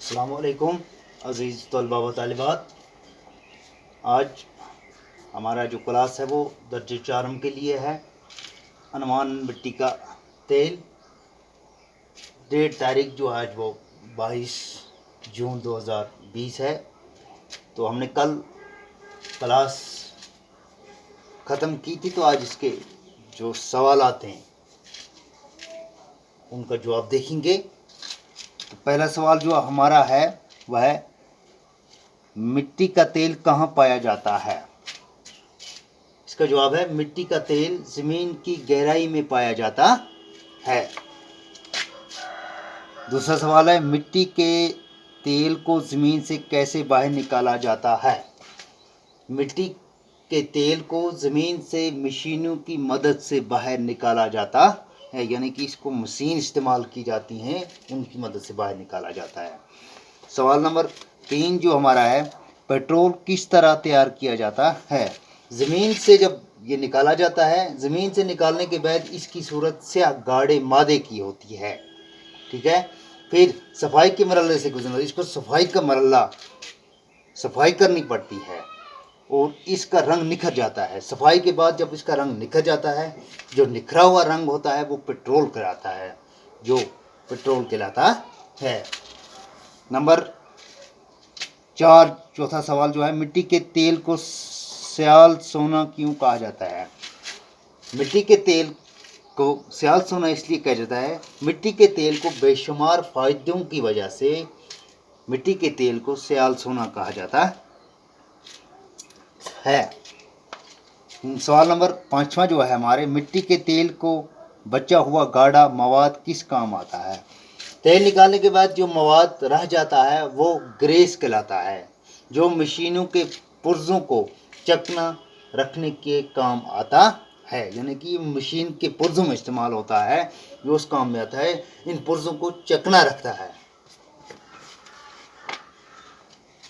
السلام علیکم عزیز طلباء و طالبات. آج ہمارا جو کلاس ہے وہ درجہ چارم کے لیے ہے. عنوان مٹی کا تیل. ڈیٹ تاریخ جو آج وہ 22 جون 2020 ہے. تو ہم نے کل کلاس ختم کی تھی، تو آج اس کے جو سوالات ہیں ان کا جواب دیکھیں گے. تو پہلا سوال جو ہمارا ہے وہ ہے مٹی کا تیل کہاں پایا جاتا ہے؟ اس کا جواب ہے مٹی کا تیل زمین کی گہرائی میں پایا جاتا ہے. دوسرا سوال ہے مٹی کے تیل کو زمین سے کیسے باہر نکالا جاتا ہے؟ مٹی کے تیل کو زمین سے مشینوں کی مدد سے باہر نکالا جاتا ہے، یعنی کہ اس کو مشین استعمال کی جاتی ہیں، ان کی مدد سے باہر نکالا جاتا ہے. سوال نمبر 3 جو ہمارا ہے پیٹرول کس طرح تیار کیا جاتا ہے؟ زمین سے جب یہ نکالا جاتا ہے، زمین سے نکالنے کے بعد اس کی صورت سیاہ گاڑے مادے کی ہوتی ہے. ٹھیک ہے. پھر صفائی کے مرحلے سے گزرنا، اس کو صفائی کا مرحلہ صفائی کرنی پڑتی ہے اور اس کا رنگ نکھر جاتا ہے. صفائی کے بعد جب اس کا رنگ نکھر جاتا ہے، جو نکھرا ہوا رنگ ہوتا ہے وہ پیٹرول کہلاتا ہے، جو پیٹرول کہلاتا ہے. نمبر 4 چوتھا سوال جو ہے مٹی کے تیل کو سیال سونا کیوں کہا جاتا ہے؟ مٹی کے تیل کو سیال سونا اس لیے کہا جاتا ہے، مٹی کے تیل کو بے شمار فائدوں کی وجہ سے مٹی کے تیل کو سیال سونا کہا جاتا ہے. سوال نمبر 5واں جو ہے ہمارے مٹی کے تیل کو بچا ہوا گاڑھا مواد کس کام آتا ہے؟ تیل نکالنے کے بعد جو مواد رہ جاتا ہے وہ گریس کہلاتا ہے، جو مشینوں کے پرزوں کو چکنا رکھنے کے کام آتا ہے. یعنی کہ یہ مشین کے پرزوں میں استعمال ہوتا ہے، جو اس کام میں آتا ہے، ان پرزوں کو چکنا رکھتا ہے.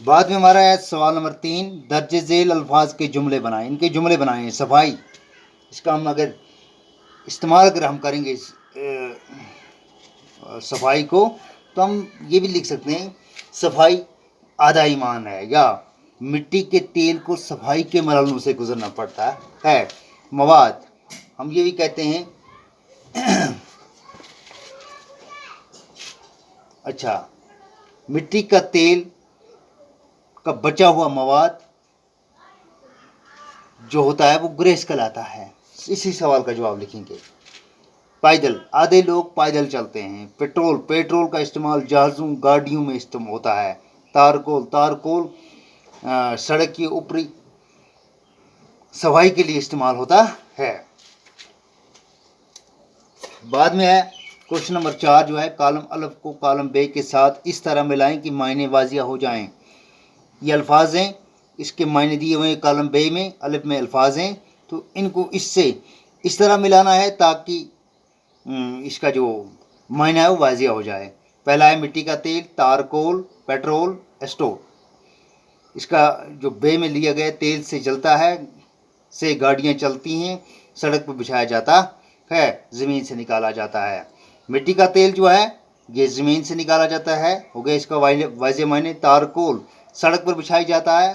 بعد میں ہمارا ہے سوال نمبر 3 درج ذیل الفاظ کے جملے بنائیں. ان کے جملے بنائیں. صفائی، اس کا ہم اگر استعمال ہم کریں گے صفائی کو، تو ہم یہ بھی لکھ سکتے ہیں صفائی آدھا ایمان ہے، یا مٹی کے تیل کو صفائی کے مرحلوں سے گزرنا پڑتا ہے. مواد، ہم یہ بھی کہتے ہیں اچھا مٹی کا تیل کا بچا ہوا مواد جو ہوتا ہے وہ گریس کہلاتا ہے. اسی سوال کا جواب لکھیں گے. پیدل، آدھے لوگ پیدل چلتے ہیں. پیٹرول کا استعمال جہازوں گاڑیوں میں استعمال ہوتا ہے. تارکول سڑک کی اوپری صفائی کے لیے استعمال ہوتا ہے. بعد میں ہے کوشچن نمبر 4 جو ہے کالم الف کو کالم بے کے ساتھ اس طرح ملائیں کہ معنی واضح ہو جائیں. یہ الفاظ ہیں، اس کے معنی دیے ہوئے کالم بے میں، الف میں الفاظ ہیں، تو ان کو اس سے اس طرح ملانا ہے تاکہ اس کا جو معنی ہے وہ واضح ہو جائے. پہلا ہے مٹی کا تیل، تارکول، پیٹرول، اسٹوو. اس کا جو بے میں لیا گیا تیل سے جلتا ہے، سے گاڑیاں چلتی ہیں، سڑک پہ بچھایا جاتا ہے، زمین سے نکالا جاتا ہے. مٹی کا تیل جو ہے یہ زمین سے نکالا جاتا ہے، ہو گیا اس کا واضح معنی. تارکول سڑک پر بچھایا جاتا ہے.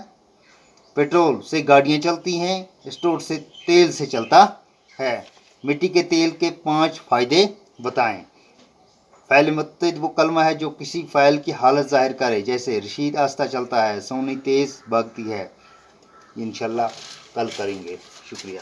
پیٹرول سے گاڑیاں چلتی ہیں. اسٹوو سے تیل سے چلتا ہے. مٹی کے تیل کے 5 فائدے بتائیں. فعل متحد وہ کلمہ ہے جو کسی فعل کی حالت ظاہر کرے، جیسے رشید آہستہ چلتا ہے، سونی تیز بھاگتی ہے. انشاءاللہ کل کریں گے. شکریہ.